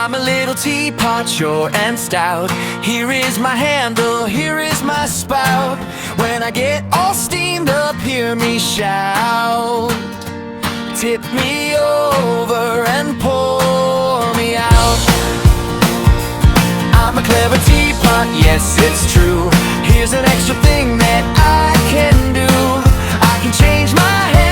I'm a little teapot, sure and stout. Here is my handle, here is my spout. When I get all steamed up, hear me shout. Tip me over and pour me out. I'm a clever teapot, yes it's true. Here's an extra thing that I can do. I can change my hand